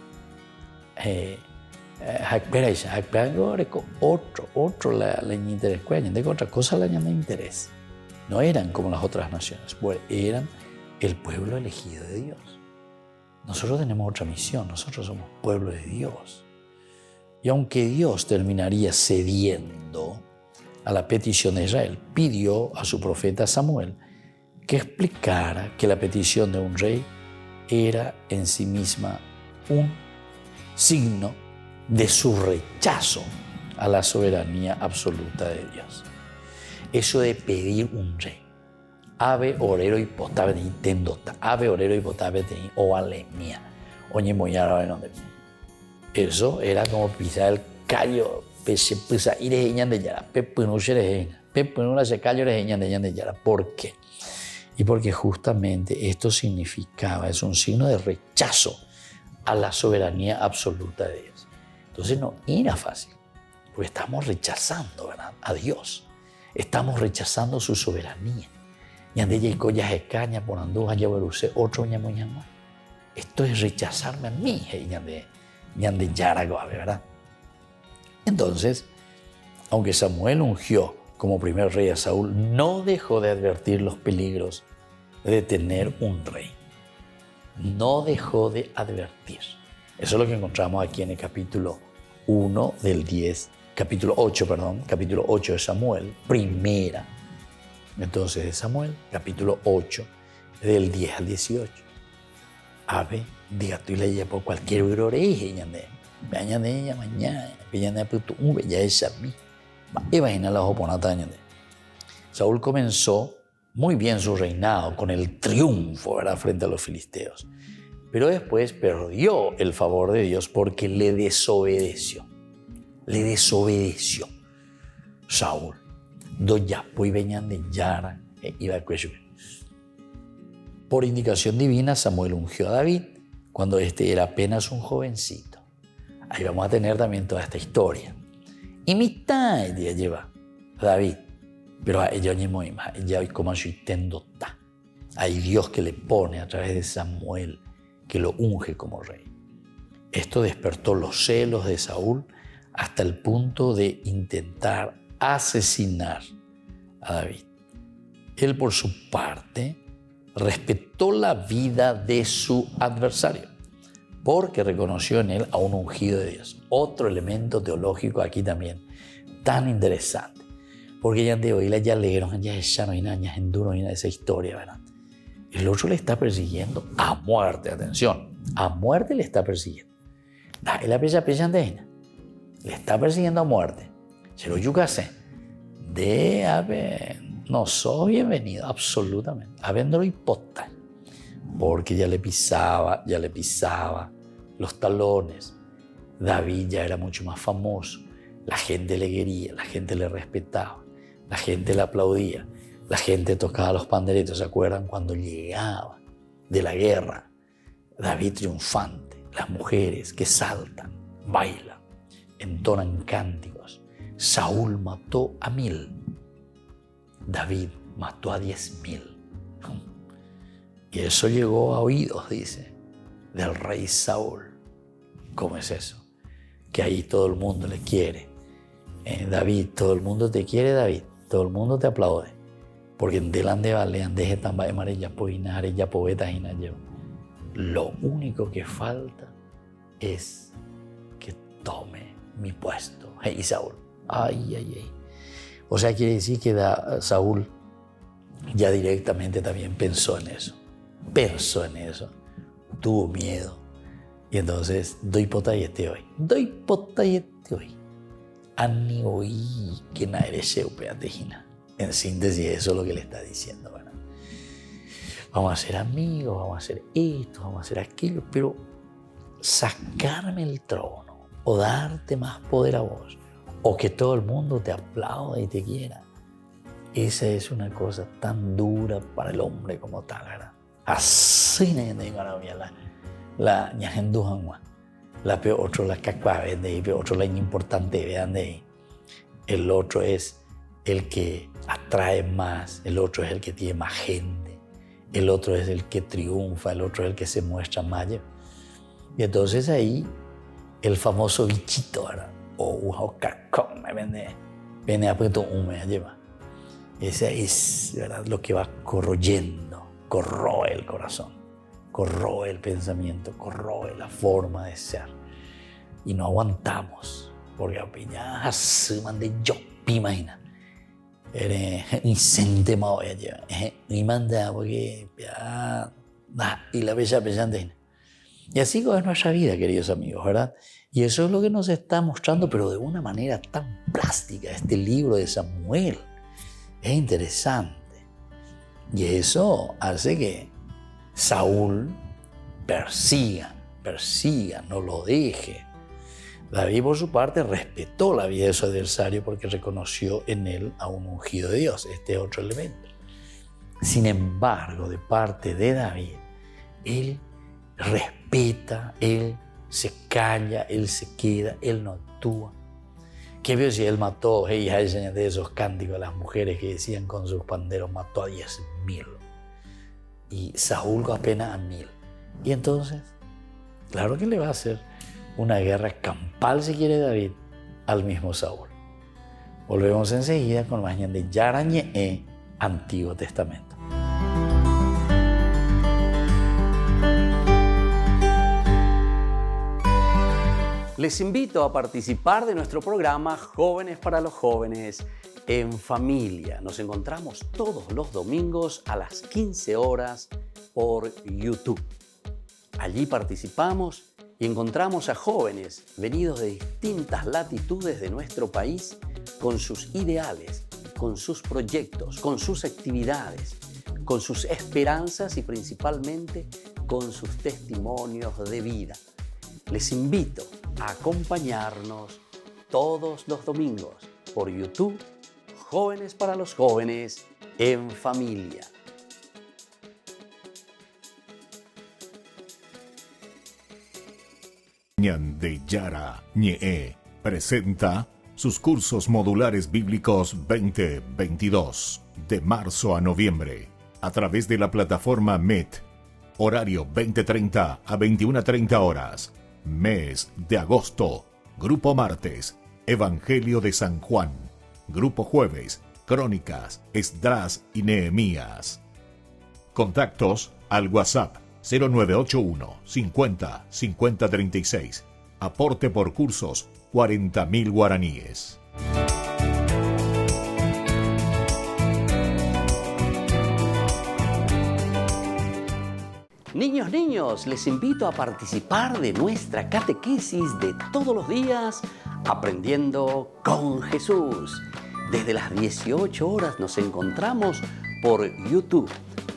otro la interés de otra cosa la llama interés. No eran como las otras naciones, pues eran el pueblo elegido de Dios. Nosotros tenemos otra misión, nosotros somos pueblo de Dios. Y aunque Dios terminaría cediendo a la petición de Israel, pidió a su profeta Samuel que explicara que la petición de un rey era en sí misma un signo de su rechazo a la soberanía absoluta de Dios. Eso de pedir un rey. Ave orero y potave de intendota. Ave orero y potave de ovalemia. Oñe moyara en donde. Eso era como pisar el callo. Pesa ireñan de yara. Pepuno shereña. Pepuno la se callo ireñan de yara. ¿Por qué? Y porque justamente esto significaba, es un signo de rechazo a la soberanía absoluta de Dios. Entonces no era fácil, porque estamos rechazando, ¿verdad?, a Dios. Estamos rechazando su soberanía. Esto es rechazarme a mí, ¿verdad? Entonces, aunque Samuel ungió como primer rey a Saúl, no dejó de advertir los peligros de tener un rey. No dejó de advertir. Eso es lo que encontramos aquí en el capítulo 1 del 10, capítulo 8 de Samuel, primera. Entonces de Samuel, capítulo 8, del 10 al 18. Ave, diga tú y le llevo por cualquier oreja, mañana, mañana, puto, ya es a mí. Imagina la oponata. Saúl comenzó muy bien su reinado con el triunfo, ¿verdad?, frente a los filisteos. Pero después perdió el favor de Dios porque le desobedeció. Saúl. Por indicación divina, Samuel ungió a David cuando este era apenas un jovencito. Ahí vamos a tener también toda esta historia. Y mitad de día lleva David, pero a ella hoy como hay Dios que le pone a través de Samuel, que lo unge como rey. Esto despertó los celos de Saúl hasta el punto de intentar asesinar a David. Él, por su parte, respetó la vida de su adversario, porque reconoció en él a un ungido de Dios. Otro elemento teológico aquí también, tan interesante. Porque ya de hoy ya leyeron, ya no hay nada, en duro de esa historia, ¿verdad? El otro le está persiguiendo a muerte, atención, a muerte le está persiguiendo. Le está persiguiendo a muerte. Se lo yucase. No soy bienvenido, absolutamente. Habiéndolo hipótata. Porque ya le pisaba los talones. David ya era mucho más famoso. La gente le quería, la gente le respetaba, la gente le aplaudía, la gente tocaba los panderetos. ¿Se acuerdan cuando llegaba de la guerra? David triunfante, las mujeres que saltan, bailan, entonan cánticos. Saúl mató a 1000. David mató a 10.000. Y eso llegó a oídos, dice, del rey Saúl. ¿Cómo es eso? Que ahí todo el mundo le quiere. David, todo el mundo te quiere, David. Todo el mundo te aplaude. Porque en delante valean, deje tan ya poinare, ya poetas y nada. Lo único que falta es que tome mi puesto. Hey, Saúl. Ay. O sea, quiere decir que Saúl ya directamente también pensó en eso. Tuvo miedo. Y entonces, doy potayete hoy. Ani hoy que na eres peatejina. En síntesis, eso es lo que le está diciendo, ¿verdad? Vamos a ser amigos, vamos a hacer esto, vamos a hacer aquello, pero sacarme el trono o darte más poder a vos, o que todo el mundo te aplaude y te quiera, esa es una cosa tan dura para el hombre como tal, ¿verdad? Así la ñajendujanwa, la peor otro la cacua de ahí, peor otro la importante vean de ahí. El otro es el que atrae más, el otro es el que tiene más gente, el otro es el que triunfa, el otro es el que se muestra mayor. Y entonces ahí el famoso bichito, ¿verdad? O cacón, viene a punto me lleva. Ese es, ¿verdad?, lo que va corroyendo, corroe el corazón, corroe el pensamiento, corroe la forma de ser. Y no aguantamos, porque ya se mande yo, imagina. Eres incente más voy a llevar. Y manda, porque ya, y la bella pensante. Y así es nuestra vida, queridos amigos, ¿verdad? Y eso es lo que nos está mostrando, pero de una manera tan plástica, este libro de Samuel. Es interesante. Y eso hace que Saúl persiga, no lo deje. David, por su parte, respetó la vida de su adversario porque reconoció en él a un ungido de Dios. Este es otro elemento. Sin embargo, de parte de David, él respeta, él se calla, él se queda, él no actúa. ¿Qué vio si él mató, de esos cánticos a las mujeres que decían con sus panderos, mató a 10.000? Y Saúl apenas a 1.000. Y entonces, claro que le va a hacer una guerra campal, si quiere David, al mismo Saúl. Volvemos enseguida con más de Yarañe, Antiguo Testamento. Les invito a participar de nuestro programa Jóvenes para los Jóvenes en Familia. Nos encontramos todos los domingos a las 15 horas por YouTube. Allí participamos y encontramos a jóvenes venidos de distintas latitudes de nuestro país con sus ideales, con sus proyectos, con sus actividades, con sus esperanzas y principalmente con sus testimonios de vida. Les invito a acompañarnos todos los domingos por YouTube, Jóvenes para los Jóvenes en Familia. de Yara Ñe presenta sus cursos modulares bíblicos 2022 de marzo a noviembre a través de la plataforma MET, horario 20:30 a 21:30 horas. Mes de agosto, Grupo Martes, Evangelio de San Juan. Grupo Jueves, Crónicas, Esdras y Nehemías. Contactos al WhatsApp 0981 50 50 36. Aporte por cursos 40.000 guaraníes. Niños, les invito a participar de nuestra catequesis de todos los días, Aprendiendo con Jesús. Desde las 18 horas nos encontramos por YouTube.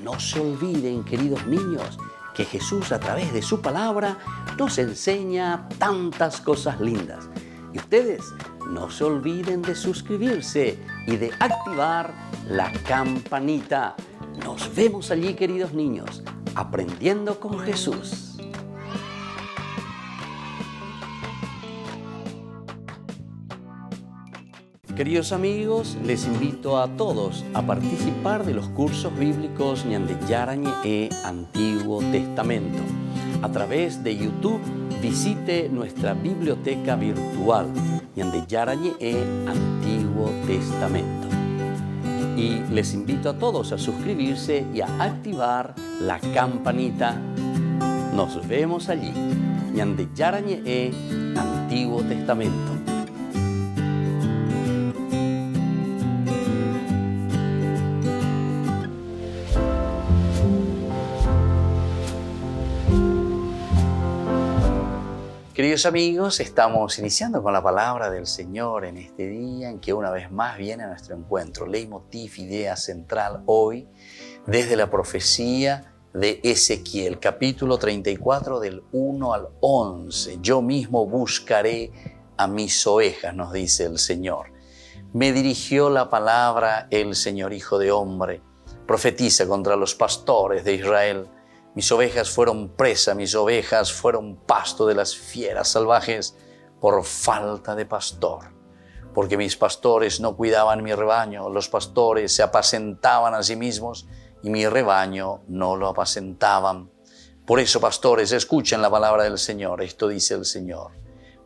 No se olviden, queridos niños, que Jesús a través de su palabra nos enseña tantas cosas lindas. Y ustedes no se olviden de suscribirse y de activar la campanita. Nos vemos allí, queridos niños, Aprendiendo con Jesús. Queridos amigos, les invito a todos a participar de los cursos bíblicos Ñande Yara Ñe Antiguo Testamento. A través de YouTube, visite nuestra biblioteca virtual Ñande Yara Ñe Antiguo Testamento. Y les invito a todos a suscribirse y a activar la campanita. Nos vemos allí. Ñande Yara Ñe Antiguo Testamento. Queridos amigos, estamos iniciando con la palabra del Señor en este día en que una vez más viene a nuestro encuentro. Leitmotiv, idea central hoy, desde la profecía de Ezequiel, capítulo 34 del 1 al 11. Yo mismo buscaré a mis ovejas, nos dice el Señor. Me dirigió la palabra el Señor, hijo de hombre. Profetiza contra los pastores de Israel. Mis ovejas fueron presa, mis ovejas fueron pasto de las fieras salvajes por falta de pastor. Porque mis pastores no cuidaban mi rebaño, los pastores se apacentaban a sí mismos y mi rebaño no lo apacentaban. Por eso, pastores, escuchen la palabra del Señor. Esto dice el Señor.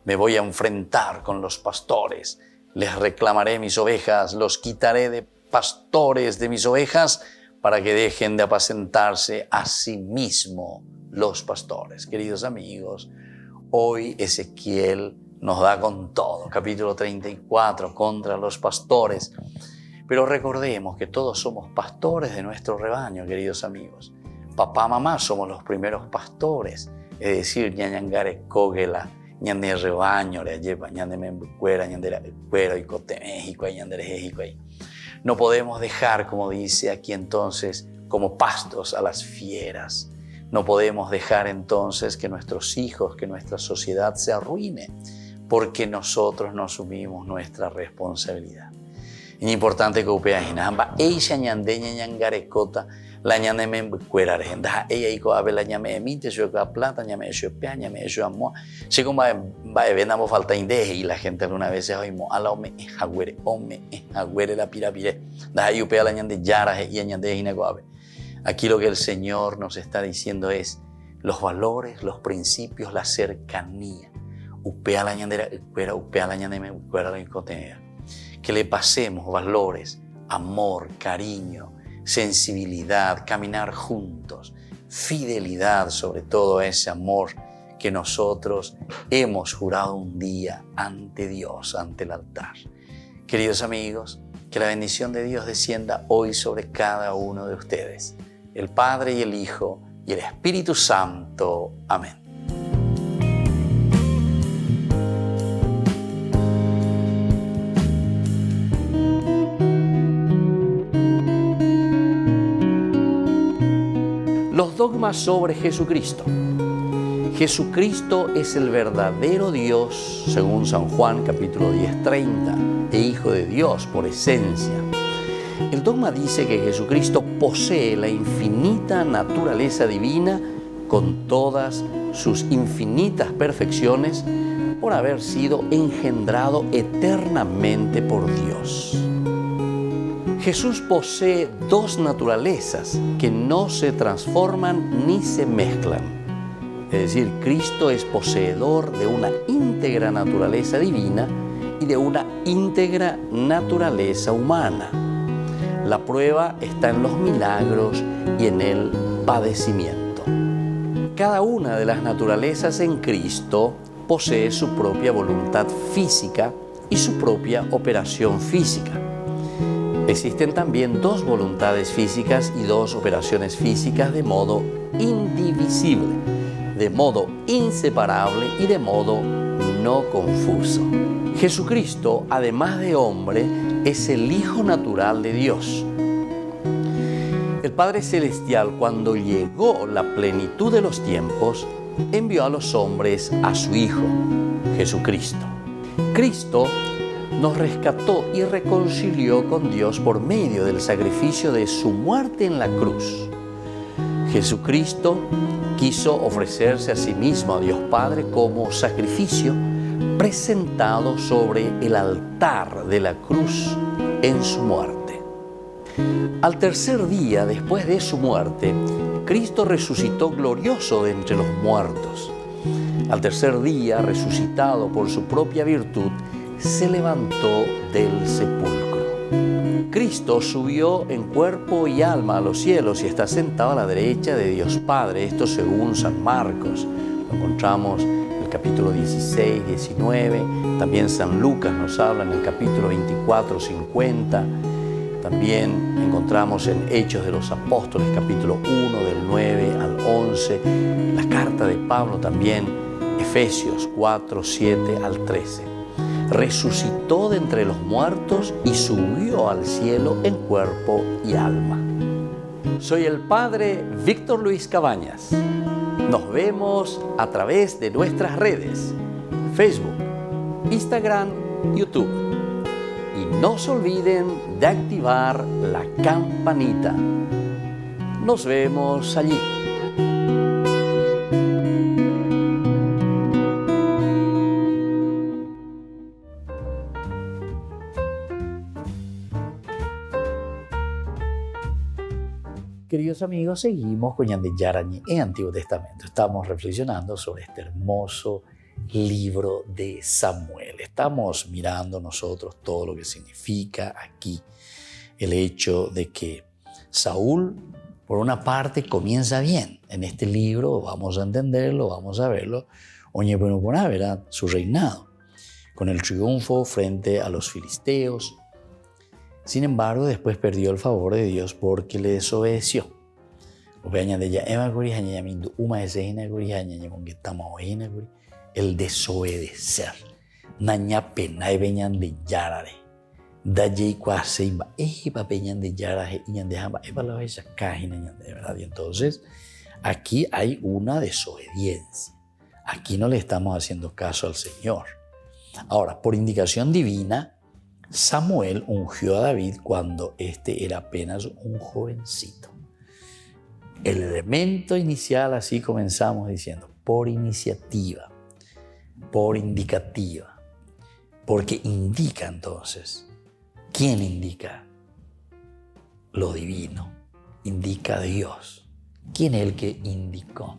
Me voy a enfrentar con los pastores, les reclamaré mis ovejas, los quitaré de pastores de mis ovejas, para que dejen de apacentarse a sí mismo los pastores. Queridos amigos, hoy Ezequiel nos da con todo, capítulo 34, contra los pastores. Pero recordemos que todos somos pastores de nuestro rebaño, queridos amigos. Papá, mamá somos los primeros pastores, es decir, ñañangare kogela, ñande rebaño, le lleva, ñande membucuera, ñande cuero y cote México, ñande México. No podemos dejar, como dice aquí entonces, como pastos a las fieras. No podemos dejar entonces que nuestros hijos, que nuestra sociedad se arruine, porque nosotros no asumimos nuestra responsabilidad. Es importante que upeajinamba, ella ñandeña ñangarecota, la ñane membucuera renda, ella y coabe la ñame emite, yo que plata, ñame yo pea, ñame yo amo. Si como va a ver, no falta indeje y la gente alguna vez oímos, a la ome jagüere la pirapire, da y upea la ñande yara y ñande y negoabe. Aquí lo que el Señor nos está diciendo es los valores, los principios, la cercanía. Upea la ñande cuera, upea la ñande me cuera la incotea. Que le pasemos valores, amor, cariño, sensibilidad, caminar juntos, fidelidad, sobre todo ese amor que nosotros hemos jurado un día ante Dios, ante el altar. Queridos amigos, que la bendición de Dios descienda hoy sobre cada uno de ustedes, el Padre y el Hijo y el Espíritu Santo. Amén. Los dogmas sobre Jesucristo. Jesucristo es el verdadero Dios, según San Juan capítulo 10:30, e Hijo de Dios por esencia. El dogma dice que Jesucristo posee la infinita naturaleza divina con todas sus infinitas perfecciones por haber sido engendrado eternamente por Dios. Jesús posee dos naturalezas que no se transforman ni se mezclan. Es decir, Cristo es poseedor de una íntegra naturaleza divina y de una íntegra naturaleza humana. La prueba está en los milagros y en el padecimiento. Cada una de las naturalezas en Cristo posee su propia voluntad física y su propia operación física. Existen también dos voluntades físicas y dos operaciones físicas de modo indivisible, de modo inseparable y de modo no confuso. Jesucristo, además de hombre, es el Hijo natural de Dios. El Padre Celestial, cuando llegó la plenitud de los tiempos, envió a los hombres a su Hijo, Jesucristo. Cristo nos rescató y reconcilió con Dios por medio del sacrificio de su muerte en la cruz. Jesucristo quiso ofrecerse a sí mismo a Dios Padre como sacrificio presentado sobre el altar de la cruz en su muerte. Al tercer día después de su muerte, Cristo resucitó glorioso de entre los muertos. Al tercer día, resucitado por su propia virtud, se levantó del sepulcro. Cristo subió en cuerpo y alma a los cielos y está sentado a la derecha de Dios Padre. Esto según San Marcos. Lo encontramos en el capítulo 16, 19. También San Lucas nos habla en el capítulo 24, 50. También encontramos en Hechos de los Apóstoles, capítulo 1, del 9 al 11. La carta de Pablo también, Efesios 4, 7 al 13. Resucitó de entre los muertos y subió al cielo en cuerpo y alma. Soy el Padre Víctor Luis Cabañas. Nos vemos a través de nuestras redes, Facebook, Instagram, YouTube. Y no se olviden de activar la campanita. Nos vemos allí. Queridos amigos, seguimos con Ñande Yarañe en Antiguo Testamento. Estamos reflexionando sobre este hermoso libro de Samuel. Estamos mirando nosotros todo lo que significa aquí el hecho de que Saúl, por una parte, comienza bien. En este libro vamos a entenderlo, vamos a verlo. Oñe bueno por ¿verdad? Su reinado, con el triunfo frente a los filisteos. Sin embargo, después perdió el favor de Dios porque le desobedeció. El desobedecer. Y entonces, aquí hay una desobediencia. Aquí no le estamos haciendo caso al Señor. Ahora, por indicación divina, Samuel ungió a David cuando éste era apenas un jovencito. El elemento inicial, así comenzamos diciendo, por iniciativa, por indicativa, porque indica entonces. ¿Quién indica? Lo divino, indica a Dios. ¿Quién es el que indicó?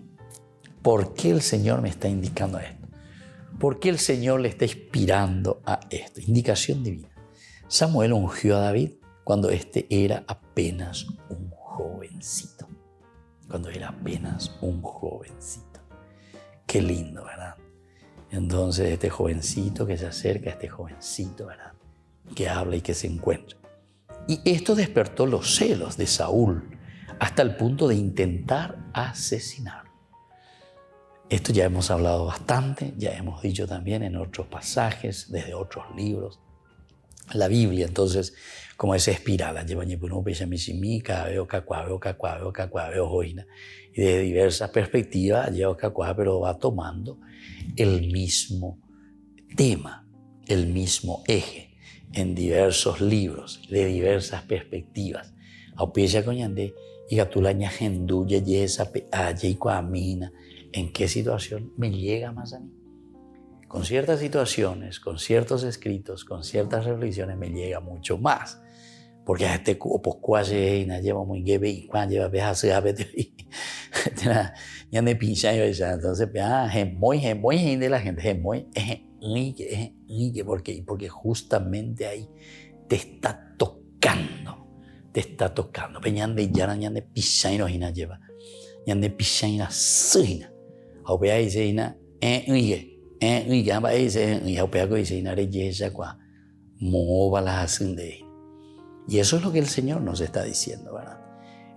¿Por qué el Señor me está indicando esto? ¿Por qué el Señor le está inspirando a esto? Indicación divina. Samuel ungió a David cuando éste era apenas un jovencito. Cuando era apenas un jovencito. Qué lindo, ¿verdad? Entonces este jovencito que se acerca a este jovencito, ¿verdad? Que habla y que se encuentra. Y esto despertó los celos de Saúl hasta el punto de intentar asesinarlo. Esto ya hemos hablado bastante, ya hemos dicho también en otros pasajes, desde otros libros. La Biblia, entonces, como esa espiral, y de diversas perspectivas, pero va tomando el mismo tema, el mismo eje, en diversos libros, de diversas perspectivas. ¿En qué situación me llega más a mí? Con ciertas situaciones, con ciertos escritos, con ciertas reflexiones me llega mucho más. Porque a este cupo cuase na lleva muy gebe y cuando lleva veja se ha vete ya me pincha yo esa entonces es muy de la gente es muy porque justamente ahí te está tocando te está tocando. Ñande yara ñande pichaino hina lleva. Ñande pichaina suina. Aupea dice hina uige amba dice aupea ko dice hina reyesa kwa moba la asinde. Y eso es lo que el Señor nos está diciendo, ¿verdad?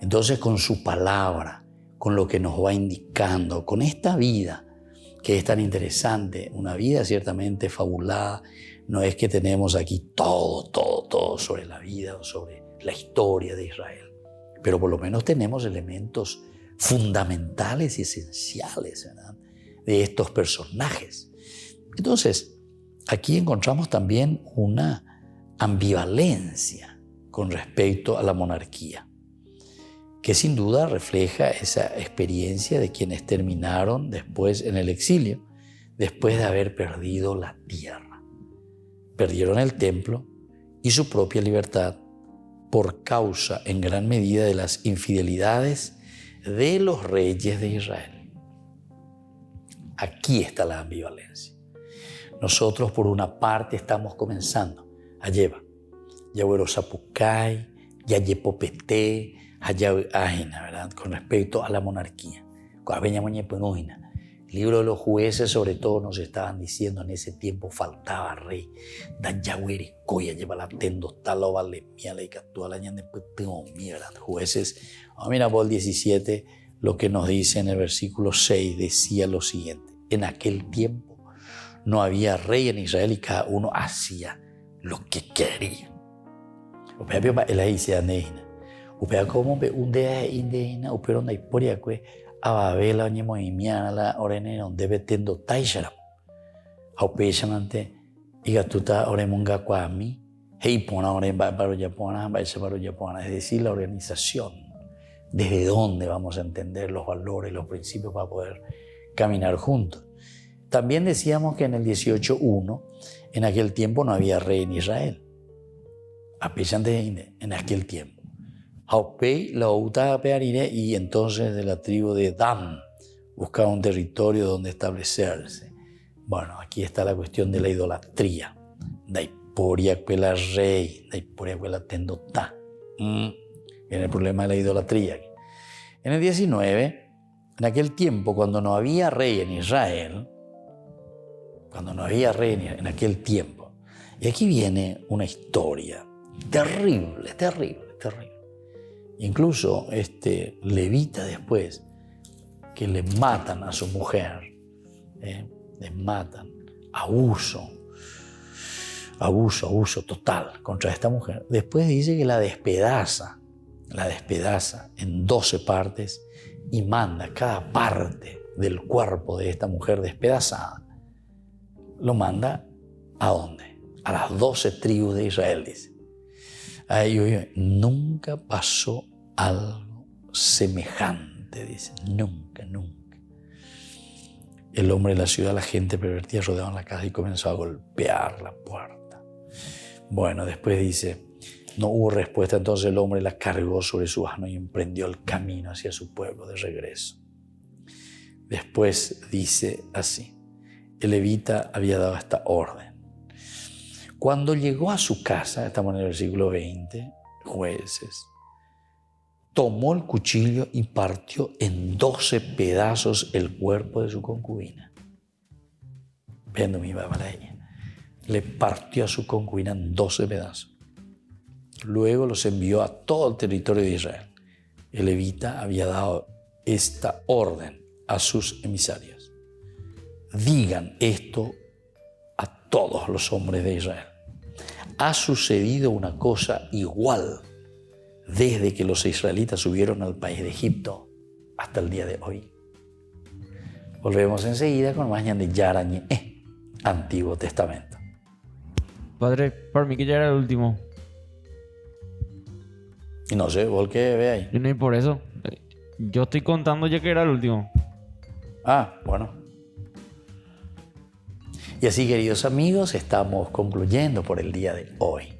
Entonces, con su palabra, con lo que nos va indicando, con esta vida que es tan interesante, una vida ciertamente fabulada, no es que tenemos aquí todo sobre la vida o sobre la historia de Israel, pero por lo menos tenemos elementos fundamentales y esenciales, ¿verdad?, de estos personajes. Entonces, aquí encontramos también una ambivalencia con respecto a la monarquía, que sin duda refleja esa experiencia de quienes terminaron después en el exilio, después de haber perdido la tierra. Perdieron el templo y su propia libertad por causa en gran medida de las infidelidades de los reyes de Israel. Aquí está la ambivalencia. Nosotros por una parte estamos comenzando a llevar Yahuero Zapucay, Yayepopete, Ajena, ¿verdad?, con respecto a la monarquía. El libro de los jueces, sobre todo, nos estaban diciendo en ese tiempo faltaba rey. Jueces, mira, por el 17, lo que nos dice en el versículo 6, decía lo siguiente: en aquel tiempo no había rey en Israel y cada uno hacía lo que quería. Upea como un día indígena, upero na historia que ababela ni movimiana orene donde betendo taishara. Aupechanante igatuta oremunga kwami, heipona oren baro yapona, baisa baro yapona, es decir, la organización, desde dónde vamos a entender los valores, los principios para poder caminar juntos. También decíamos que en el 18:1, en aquel tiempo no había rey en Israel. Apechante en aquel tiempo. Haupei la outa pearire, y entonces de la tribu de Dan buscaba un territorio donde establecerse. Bueno, aquí está la cuestión de la idolatría. Daiporia quella rey, daiporia quella tendotá. Viene el problema de la idolatría. En el 19, en aquel tiempo, cuando no había rey en Israel, en aquel tiempo, y aquí viene una historia terrible. Incluso levita después, que le matan a su mujer, les matan, abuso total contra esta mujer. Después dice que la despedaza en 12 partes y manda cada parte del cuerpo de esta mujer despedazada, lo manda ¿a dónde? A las 12 tribus de Israel, dice. Nunca pasó algo semejante, dice. Nunca. El hombre en la ciudad, la gente pervertida, rodeaban la casa y comenzó a golpear la puerta. Bueno, después dice, no hubo respuesta, entonces el hombre la cargó sobre su asno y emprendió el camino hacia su pueblo de regreso. Después dice así, el levita había dado esta orden. Cuando llegó a su casa, estamos en el versículo 20, Jueces, tomó el cuchillo y partió en 12 pedazos el cuerpo de su concubina. Viendo mi babalaña, le partió a su concubina en 12 pedazos. Luego los envió a todo el territorio de Israel. El levita había dado esta orden a sus emisarios. Digan esto a todos los hombres de Israel. Ha sucedido una cosa igual desde que los israelitas subieron al país de Egipto hasta el día de hoy. Volvemos enseguida con más de Yarañé, Antiguo Testamento. Padre, para mí que ya era el último. Y no sé, ¿vos qué ve ahí? Y no, y por eso. Yo estoy contando ya que era el último. Ah, bueno. Y así, queridos amigos, estamos concluyendo por el día de hoy.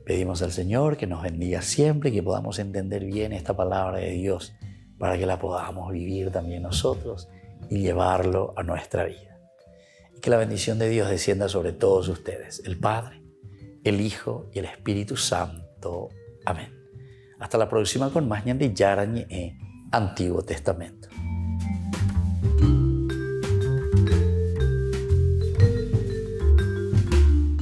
Pedimos al Señor que nos bendiga siempre y que podamos entender bien esta palabra de Dios para que la podamos vivir también nosotros y llevarlo a nuestra vida. Y que la bendición de Dios descienda sobre todos ustedes, el Padre, el Hijo y el Espíritu Santo. Amén. Hasta la próxima con más Ñande Yarañe Antiguo Testamento.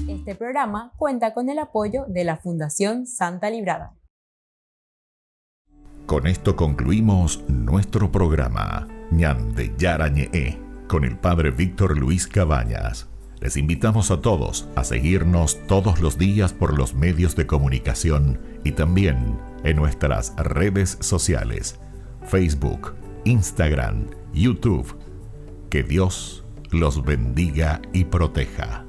Este programa cuenta con el apoyo de la Fundación Santa Librada. Con esto concluimos nuestro programa Ñande Yarañe con el Padre Víctor Luis Cabañas. Les invitamos a todos a seguirnos todos los días por los medios de comunicación y también en nuestras redes sociales, Facebook, Instagram, YouTube. Que Dios los bendiga y proteja.